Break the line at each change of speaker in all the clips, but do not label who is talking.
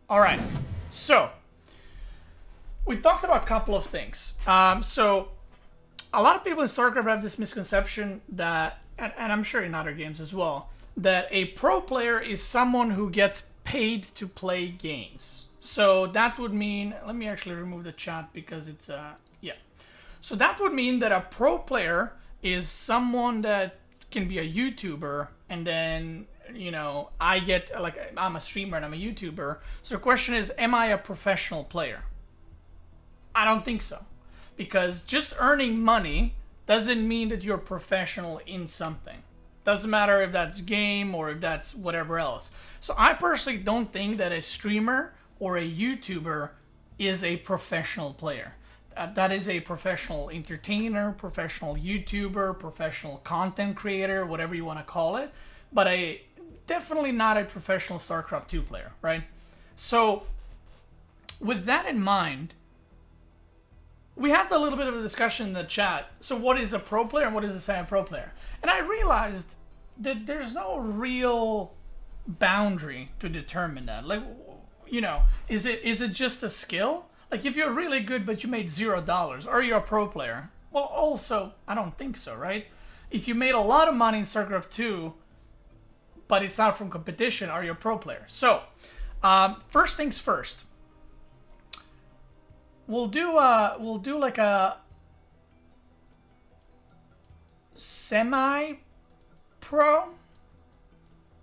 All right, so we talked about a couple of things. So a lot of people in StarCraft have this misconception that, and I'm sure in other games as well, that a pro player is someone who gets paid to play games. So that would mean, let me actually remove the chat because it's, yeah. So that would mean that a pro player is someone that can be a YouTuber, and then, you know, I get, like, I'm a streamer and I'm a YouTuber. So the question is, am I a professional player? I don't think so. Because just earning money doesn't mean that you're professional in something. Doesn't matter if that's game or if that's whatever else. So I personally don't think that a streamer or a YouTuber is a professional player. That is a professional entertainer, professional YouTuber, professional content creator, whatever you want to call it. But definitely not a professional StarCraft 2 player, right? So with that in mind, we had a little bit of a discussion in the chat. So what is a pro player and what is a semi-pro player? And I realized that there's no real boundary to determine that. Like, you know, is it just a skill? Like, if you're really good but you made $0, are you a pro player? Well, also, I don't think so, right? If you made a lot of money in StarCraft 2, but it's not from competition, are you a pro player? So, first things first. We'll do like a semi-pro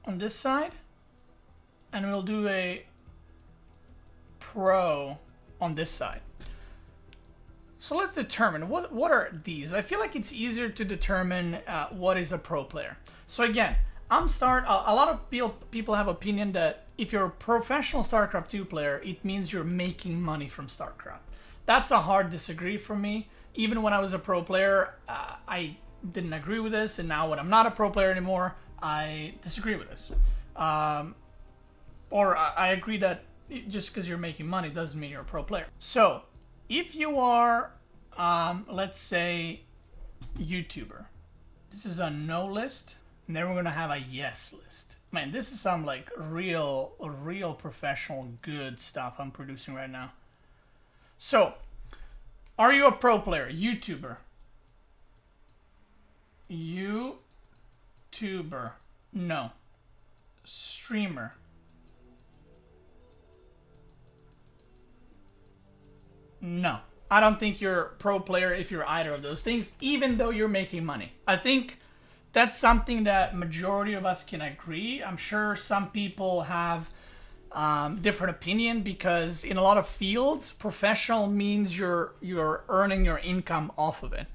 on this side, and we'll do a pro on this side. So let's determine what are these. I feel like it's easier to determine what is a pro player. So again, a lot of people have opinion that if you're a professional StarCraft 2 player, it means you're making money from StarCraft. That's a hard disagree for me. Even when I was a pro player, I didn't agree with this, and now when I'm not a pro player anymore, I disagree with this. Or I agree that just because you're making money doesn't mean you're a pro player. So, if you are, let's say, YouTuber, this is a no list, and then we're gonna have a yes list. Man, this is some like real professional good stuff I'm producing right now. So, are you a pro player? YouTuber. YouTuber. No. Streamer. No. I don't think you're a pro player if you're either of those things, even though you're making money. I think that's something that majority of us can agree. I'm sure some people have different opinion, because in a lot of fields, professional means you're earning your income off of it.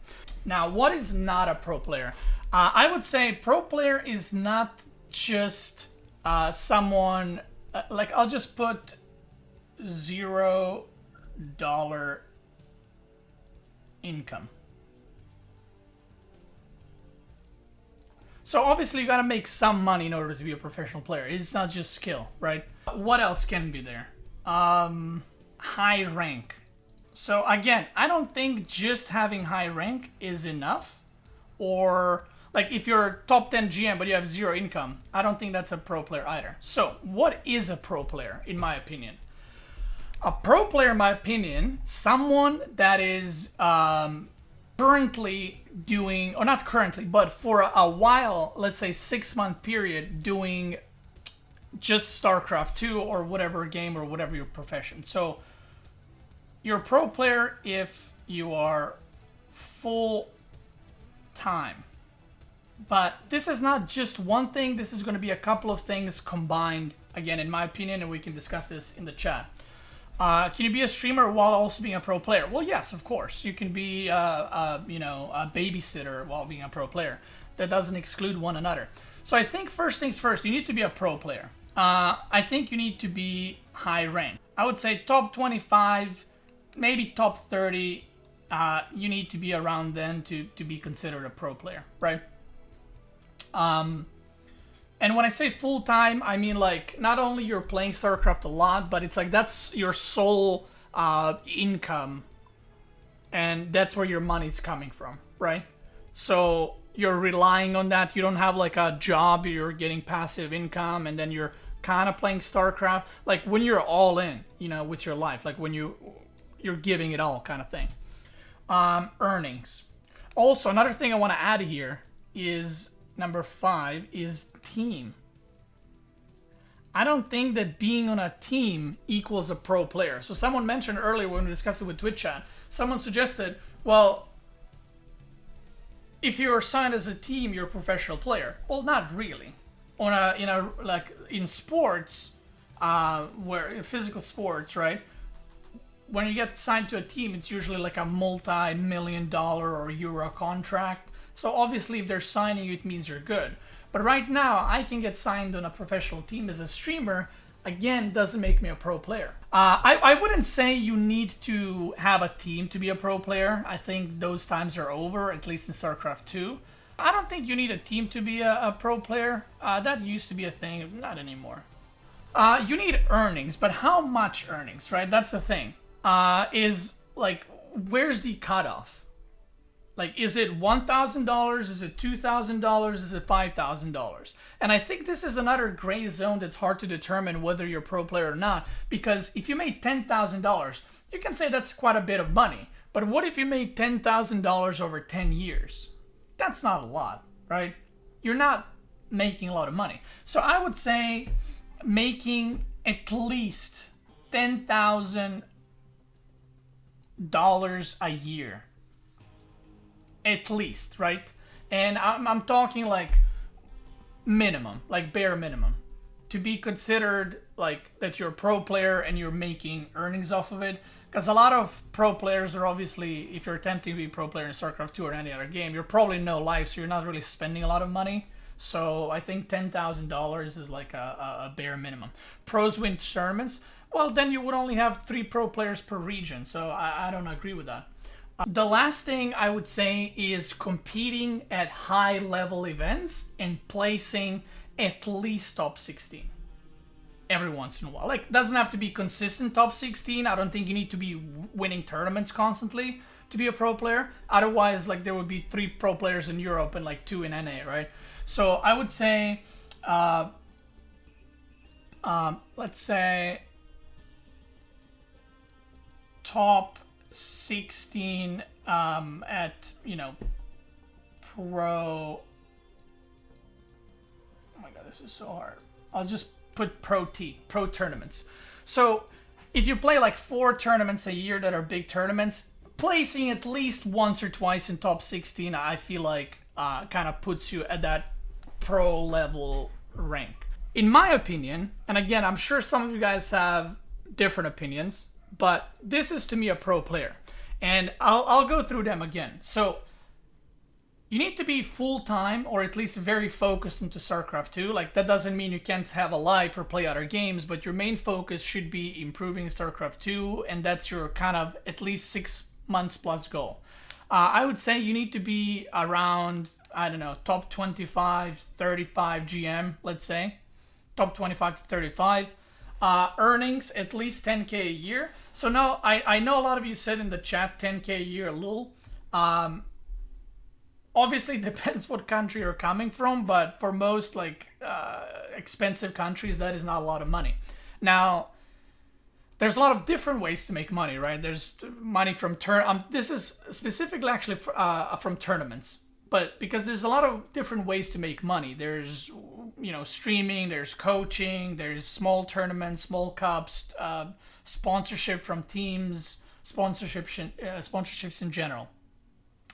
Now, what is not a pro player? I would say pro player is not just someone like, I'll just put $0 income. So obviously you gotta make some money in order to be a professional player. It's not just skill, right? What else can be there? High rank. So again, I don't think just having high rank is enough. Or like if you're top 10 GM but you have 0 income, I don't think that's a pro player either. So what is a pro player in my opinion? A pro player, in my opinion, someone that is currently doing, or not currently, but for a while, let's say 6-month period, doing just StarCraft 2 or whatever game or whatever your profession. So you're a pro player if you are full time. But this is not just one thing. This is going to be a couple of things combined, again, in my opinion, and we can discuss this in the chat. Can you be a streamer while also being a pro player? Well, yes, of course. You can be, a babysitter while being a pro player. That doesn't exclude one another. So I think first things first, you need to be a pro player. I think you need to be high rank. I would say top 25, maybe top 30. You need to be around then to be considered a pro player, right? And when I say full-time, I mean like not only you're playing StarCraft a lot, but it's like that's your sole income, and that's where your money's coming from, right? So you're relying on that. You don't have like a job, you're getting passive income, and then you're kind of playing StarCraft, like when you're all in, with your life, like when you're giving it all kind of thing. Earnings. Also, another thing I want to add here is number 5 is team. I don't think that being on a team equals a pro player. So someone mentioned earlier when we discussed it with Twitch chat, someone suggested, well, if you're assigned as a team, you're a professional player. Well, not really. Like in sports, where in physical sports, right? When you get signed to a team, it's usually like a multi-million-dollar or euro contract. So obviously, if they're signing you, it means you're good. But right now, I can get signed on a professional team as a streamer. Again, doesn't make me a pro player. I wouldn't say you need to have a team to be a pro player. I think those times are over, at least in StarCraft 2. I don't think you need a team to be a pro player. That used to be a thing, not anymore. You need earnings, but how much earnings, right? That's the thing. Is like, where's the cutoff? Like, is it $1,000? Is it $2,000? Is it $5,000? And I think this is another gray zone that's hard to determine whether you're a pro player or not. Because if you made $10,000, you can say that's quite a bit of money. But what if you made $10,000 over 10 years? That's not a lot, right? You're not making a lot of money. So I would say making at least $10,000 a year. At least, right? And I'm talking like minimum, like bare minimum, to be considered like that you're a pro player and you're making earnings off of it. Because a lot of pro players are obviously, if you're attempting to be a pro player in StarCraft 2 or any other game, you're probably no life, so you're not really spending a lot of money. So I think $10,000 is like a bare minimum. Pros win tournaments, well, then you would only have 3 pro players per region, so I don't agree with that. The last thing I would say is competing at high level events and placing at least top 16 every once in a while. Like, doesn't have to be consistent top 16. I don't think you need to be winning tournaments constantly to be a pro player. Otherwise, like, there would be 3 pro players in Europe and like 2 in NA, right? So I would say, let's say top 16 at, pro. Oh my god, this is so hard. I'll just put pro tournaments. So if you play like 4 tournaments a year that are big tournaments, placing at least once or twice in top 16, I feel like kind of puts you at that pro level rank. In my opinion, and again, I'm sure some of you guys have different opinions, but this is to me a pro player. And I'll go through them again. So you need to be full-time or at least very focused into StarCraft 2. Like, that doesn't mean you can't have a life or play other games, but your main focus should be improving StarCraft 2, and that's your kind of at least 6 months plus goal. I would say you need to be around, I don't know, top 25, 35 GM, let's say. Top 25 to 35. Earnings, at least 10K a year. So now, I know a lot of you said in the chat 10K a year a little. Obviously, it depends what country you're coming from, but for most like expensive countries, that is not a lot of money. Now, there's a lot of different ways to make money, right? There's money from this is specifically actually from tournaments, but because there's a lot of different ways to make money. There's streaming, there's coaching, there's small tournaments, small cups, sponsorship from teams, sponsorships in general.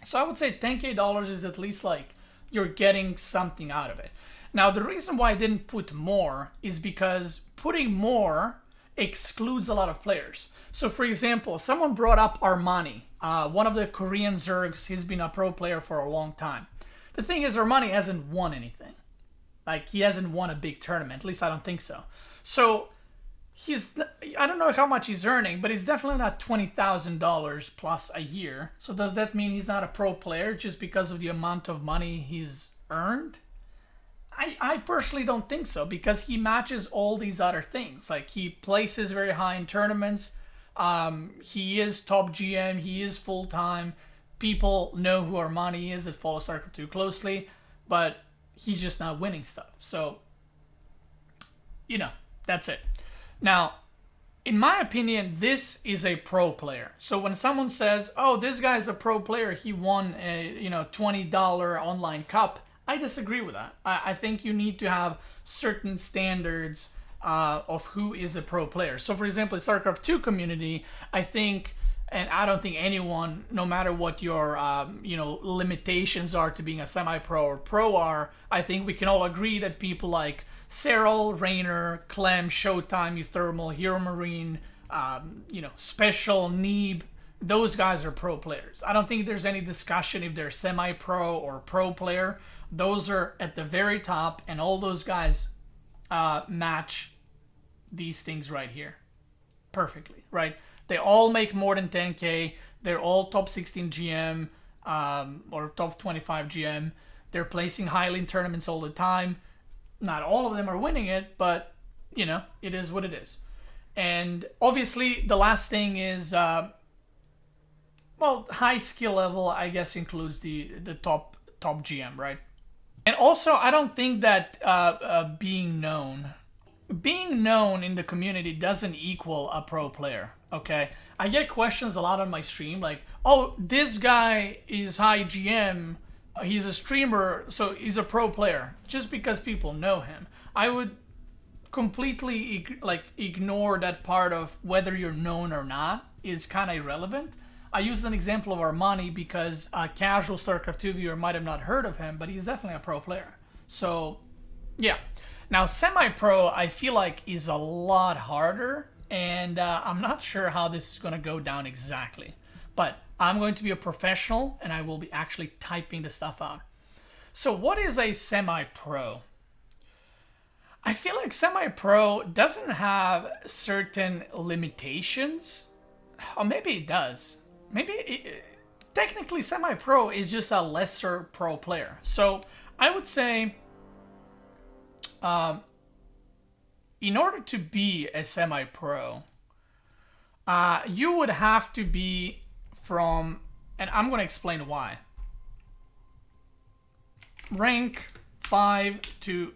So I would say $10K is at least like you're getting something out of it. Now, the reason why I didn't put more is because putting more excludes a lot of players. So for example, someone brought up Armani, one of the Korean Zergs. He's been a pro player for a long time. The thing is, Armani hasn't won anything. Like, he hasn't won a big tournament. At least I don't think so. So I don't know how much he's earning, but it's definitely not $20,000 plus a year. So does that mean he's not a pro player just because of the amount of money he's earned? I personally don't think so, because he matches all these other things. Like, he places very high in tournaments. He is top GM. He is full-time. People know who Armani is that follow StarCraft 2 closely, but he's just not winning stuff. So, That's it. Now, in my opinion, this is a pro player. So when someone says, "Oh, this guy's a pro player. He won a $20 online cup," I disagree with that. I think you need to have certain standards of who is a pro player. So, for example, the StarCraft 2 community, I think, and I don't think anyone, no matter what your limitations are to being a semi-pro or pro are, I think we can all agree that people like Cyril, Rainer, Clem, Showtime, Euthermal, Hero Marine, Special, Neeb, those guys are pro players. I don't think there's any discussion if they're semi-pro or pro player. Those are at the very top, and all those guys match these things right here perfectly, right? They all make more than 10K. They're all top 16 GM or top 25 GM. They're placing highly in tournaments all the time. Not all of them are winning it, but, it is what it is. And obviously, the last thing is, high skill level, I guess, includes the top GM, right? And also, I don't think that being known in the community doesn't equal a pro player, okay? I get questions a lot on my stream, like, "Oh, this guy is high GM, he's a streamer, so he's a pro player," just because people know him. I would completely ignore that part of whether you're known or not is kind of irrelevant. I used an example of Armani because a casual StarCraft 2 viewer might have not heard of him, but he's definitely a pro player. So, yeah. Now, semi-pro, I feel like, is a lot harder, and I'm not sure how this is going to go down exactly. But I'm going to be a professional, and I will be actually typing the stuff out. So what is a semi-pro? I feel like semi-pro doesn't have certain limitations. Or maybe it does. Technically, semi-pro is just a lesser pro player. So I would say, in order to be a semi-pro, you would have to be from, and I'm going to explain why, rank 5 to,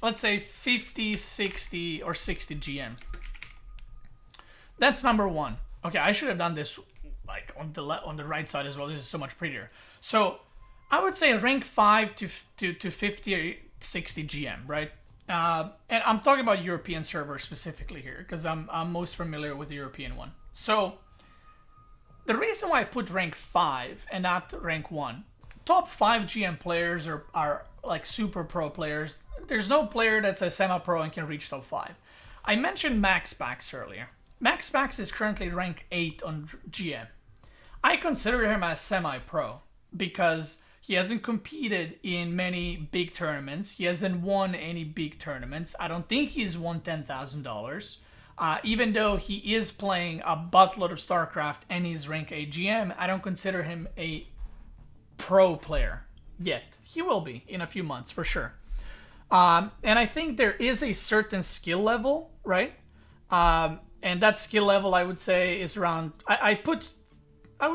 let's say, 50, 60, or 60 GM. That's number one. Okay, I should have done this like on the right side as well. This is so much prettier. So I would say rank 5 to 50 or 60 GM, right? And I'm talking about European servers specifically here because I'm most familiar with the European one. So the reason why I put rank 5 and not rank 1, top 5 GM players are like super pro players. There's no player that's a semi-pro and can reach top 5. I mentioned Max Pax earlier. Max Pax is currently rank 8 on GM. I consider him as semi-pro because he hasn't competed in many big tournaments. He hasn't won any big tournaments. I don't think he's won $10,000. Even though he is playing a buttload of StarCraft and he's rank 8 GM, I don't consider him a pro player yet. He will be in a few months for sure. And I think there is a certain skill level, right? And that skill level, I would say, is around, I would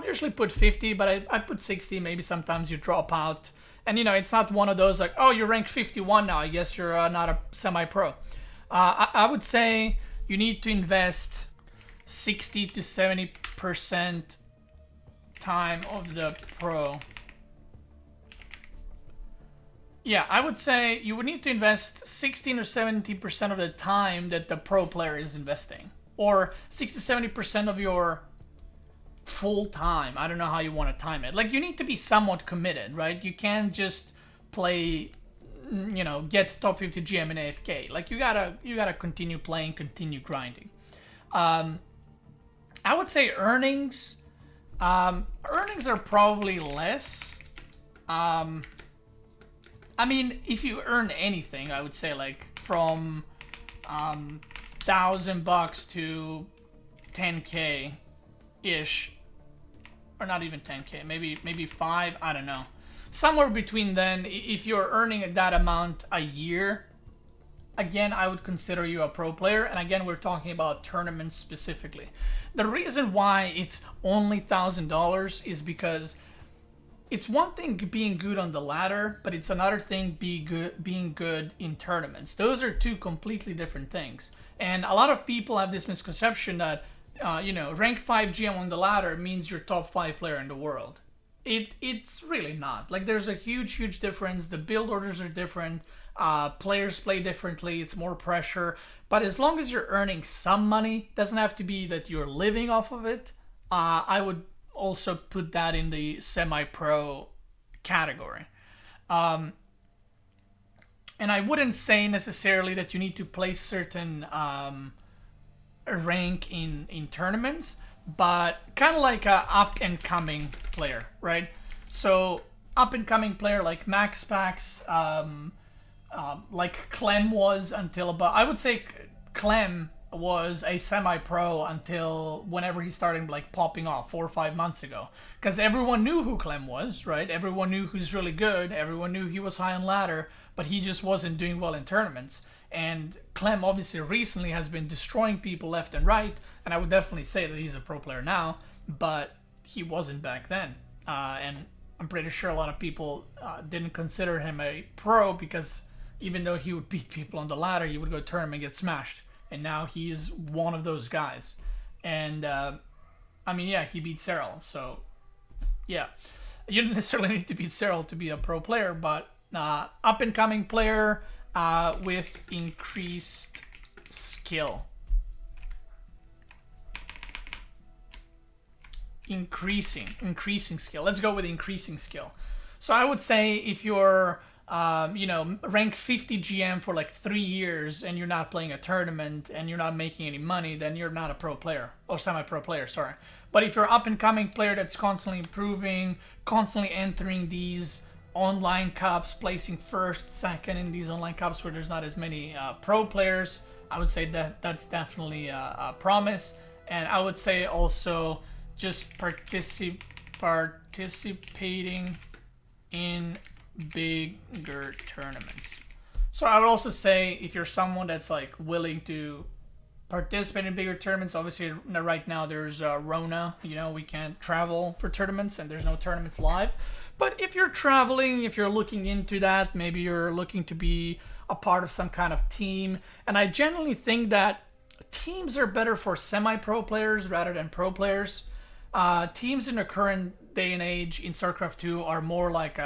usually put 50, but I put 60. Maybe sometimes you drop out. And, it's not one of those like, "Oh, you're ranked 51 now. I guess you're not a semi-pro." I would say you need to invest 60 to 70% time of the pro. Yeah, I would say you would need to invest 16 or 70% of the time that the pro player is investing. Or 60-70% of your full time. I don't know how you want to time it. Like, you need to be somewhat committed, right? You can't just play, get top 50 GM and AFK. Like, you gotta continue playing, continue grinding. I would say earnings are probably less. I mean, if you earn anything, I would say like from $1,000 to 10K ish, or not even 10K, maybe 5, I don't know, somewhere between then. If you're earning that amount a year, again, I would consider you a pro player. And again, we're talking about tournaments specifically. The reason why it's only $1,000 is because it's one thing being good on the ladder, but it's another thing being good in tournaments. Those are two completely different things. And a lot of people have this misconception that rank 5 GM on the ladder means you're top 5 player in the world. It's really not. Like, there's a huge difference. The build orders are different. Players play differently. It's more pressure. But as long as you're earning some money, doesn't have to be that you're living off of it. I would also put that in the semi-pro category. And I wouldn't say necessarily that you need to play certain rank in tournaments, but kind of like a up-and-coming player, right? So up-and-coming player like Max Pax, like Clem was until about... I would say Clem was a semi-pro until whenever he started like popping off 4 or 5 months ago, because everyone knew who Clem was, right? Everyone knew who's really good. Everyone knew he was high on ladder, but he just wasn't doing well in tournaments. And Clem obviously recently has been destroying people left and right, and I would definitely say that he's a pro player now, but he wasn't back then. And I'm pretty sure a lot of people didn't consider him a pro, because even though he would beat people on the ladder, he would go to tournament and get smashed. And now he's one of those guys. And, he beat Cyril. So, yeah. You don't necessarily need to beat Cyril to be a pro player, but up-and-coming player with increased skill. Increasing skill. Let's go with increasing skill. So I would say if you're... rank 50 GM for like 3 years and you're not playing a tournament and you're not making any money, then you're not a pro player, or semi-pro player, sorry. But if you're an up-and-coming player that's constantly improving, constantly entering these online cups, placing first, second in these online cups where there's not as many pro players, I would say that that's definitely a promise. And I would say also just participating in bigger tournaments. So I would also say if you're someone that's like willing to participate in bigger tournaments, obviously right now there's Rona, we can't travel for tournaments and there's no tournaments live. But if you're traveling, if you're looking into that, maybe you're looking to be a part of some kind of team. And I generally think that teams are better for semi-pro players rather than pro players. Teams in the current day and age in StarCraft 2 are more like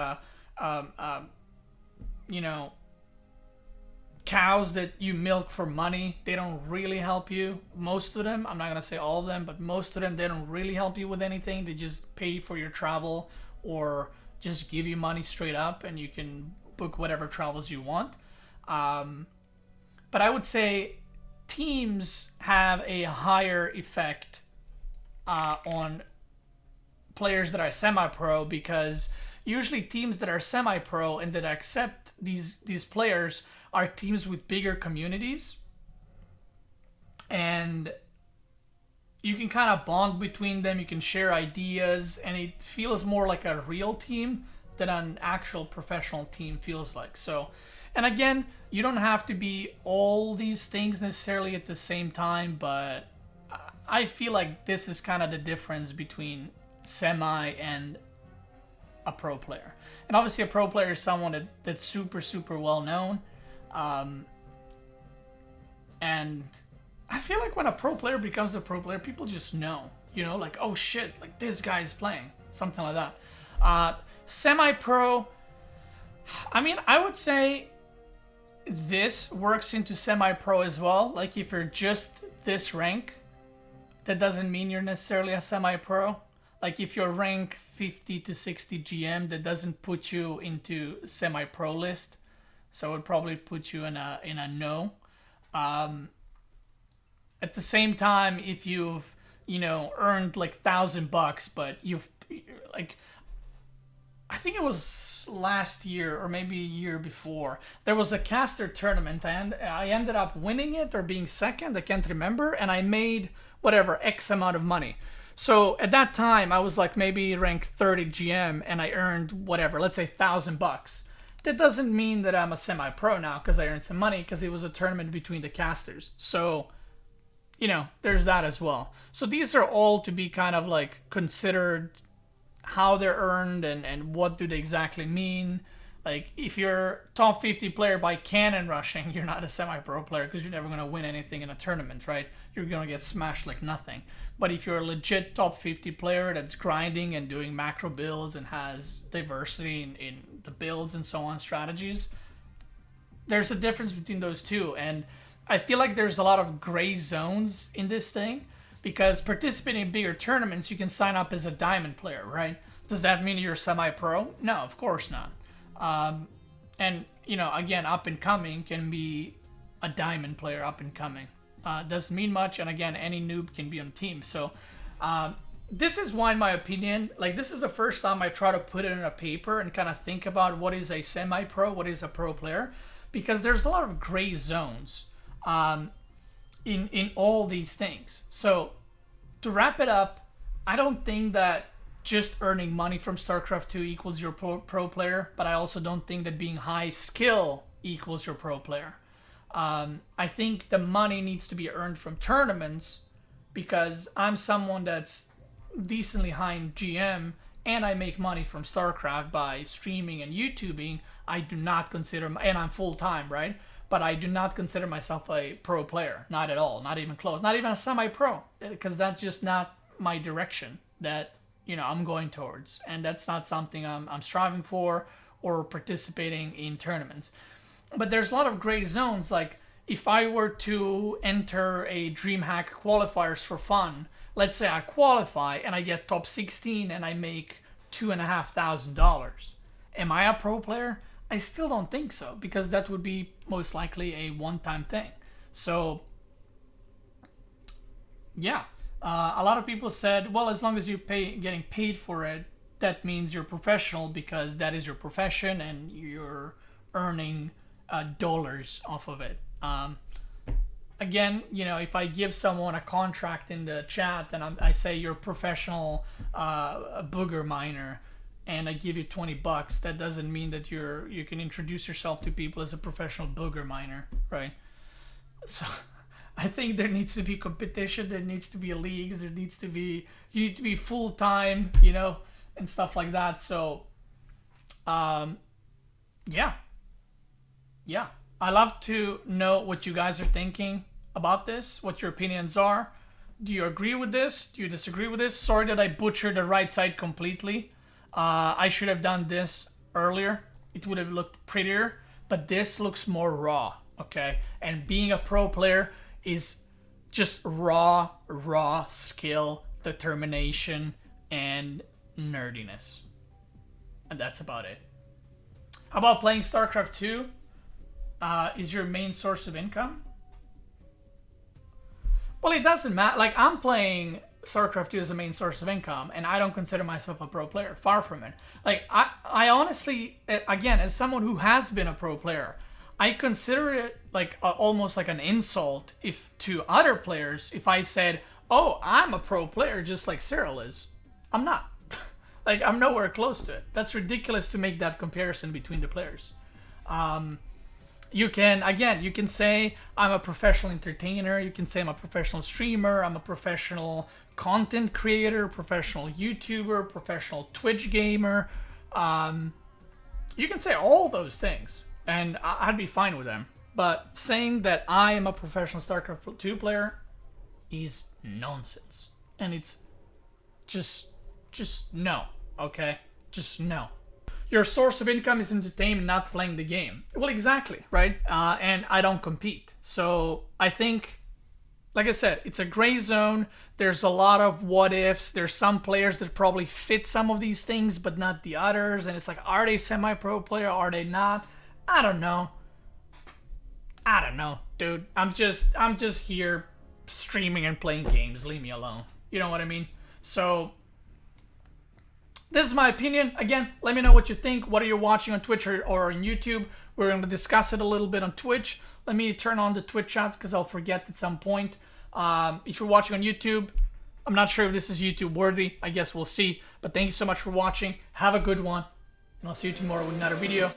cows that you milk for money. They don't really help you. Most of them, I'm not going to say all of them, but most of them, they don't really help you with anything. They just pay for your travel or just give you money straight up and you can book whatever travels you want. But I would say teams have a higher effect on players that are semi-pro, because usually teams that are semi-pro and that accept these players are teams with bigger communities. And you can kind of bond between them, you can share ideas, and it feels more like a real team than an actual professional team feels like. So, and again, you don't have to be all these things necessarily at the same time, but I feel like this is kind of the difference between semi and a pro player. And obviously a pro player is someone that's super well known, and I feel like when a pro player becomes a pro player, people just know, like, oh shit, like this guy is playing, something like that. Semi-pro, I would say this works into semi-pro as well. Like if you're just this rank, that doesn't mean you're necessarily a semi-pro. Like if you're rank 50 to 60 GM, that doesn't put you into semi-pro list. So it would probably put you in a no. At the same time, if you've, earned like $1,000, but you've like, I think it was last year or maybe a year before, there was a caster tournament and I ended up winning it or being second, I can't remember, and I made whatever X amount of money. So at that time I was like maybe ranked 30 GM and I earned whatever, let's say $1,000. That doesn't mean that I'm a semi-pro now because I earned some money, because it was a tournament between the casters. So, there's that as well. So these are all to be kind of like considered how they're earned and what do they exactly mean. Like, if you're top 50 player by cannon rushing, you're not a semi-pro player because you're never going to win anything in a tournament, right? You're going to get smashed like nothing. But if you're a legit top 50 player that's grinding and doing macro builds and has diversity in the builds and so on, strategies, there's a difference between those two. And I feel like there's a lot of gray zones in this thing because participating in bigger tournaments, you can sign up as a diamond player, right? Does that mean you're semi-pro? No, of course not. And, you know, again, up and coming can be a diamond player up and coming. Doesn't mean much, and again, any noob can be on the team. So this is why, in my opinion, like, this is the first time I try to put it in a paper and kind of think about what is a semi-pro, what is a pro player, because there's a lot of gray zones in all these things. So to wrap it up, I don't think that just earning money from StarCraft 2 equals your pro player, but I also don't think that being high skill equals your pro player. I think the money needs to be earned from tournaments because I'm someone that's decently high in GM and I make money from StarCraft by streaming and YouTubing. I do not consider, and I'm full-time, right? But I do not consider myself a pro player. Not at all. Not even close. Not even a semi-pro, because that's just not my direction that, you know, I'm going towards, and that's not something I'm striving for or participating in tournaments. But there's a lot of gray zones. Like, if I were to enter a DreamHack qualifiers for fun, let's say I qualify and I get top 16 and I make $2,500. Am I a pro player? I still don't think so, because that would be most likely a one-time thing. So, yeah. A lot of people said, well, as long as you're getting paid for it, that means you're professional because that is your profession and you're earning dollars off of it. Again, you know, if I give someone a contract in the chat and I say you're a professional booger miner and I give you $20, that doesn't mean that you can introduce yourself to people as a professional booger miner, right? So I think there needs to be competition, there needs to be leagues, you need to be full-time, you know, and stuff like that. So, yeah. I love to know what you guys are thinking about this, what your opinions are. Do you agree with this? Do you disagree with this? Sorry that I butchered the right side completely. I should have done this earlier. It would have looked prettier, but this looks more raw, okay? And being a pro player is just raw skill, determination, and nerdiness. And that's about it. How about playing StarCraft 2? Is your main source of income? Well, it doesn't matter. Like, I'm playing StarCraft 2 as a main source of income, and I don't consider myself a pro player. Far from it. Like, I honestly, again, as someone who has been a pro player, I consider it like almost like an insult to other players if I said, oh, I'm a pro player just like Cyril is. I'm not. Like, I'm nowhere close to it. That's ridiculous to make that comparison between the players. You can say I'm a professional entertainer. You can say I'm a professional streamer. I'm a professional content creator, professional YouTuber, professional Twitch gamer. You can say all those things, and I'd be fine with them. But saying that I am a professional StarCraft 2 player is nonsense. And it's just no, okay? Just no. Your source of income is entertainment, not playing the game. Well, exactly, right? And I don't compete. So I think, like I said, it's a gray zone. There's a lot of what ifs. There's some players that probably fit some of these things, but not the others. And it's like, are they semi-pro player? Are they not? I don't know, dude. I'm just here streaming and playing games. Leave me alone. You know what I mean? So this is my opinion. Again, let me know what you think. What are you watching on Twitch or on YouTube? We're going to discuss it a little bit on Twitch. Let me turn on the Twitch chat because I'll forget at some point. If you're watching on YouTube, I'm not sure if this is YouTube worthy. I guess we'll see. But thank you so much for watching. Have a good one. And I'll see you tomorrow with another video.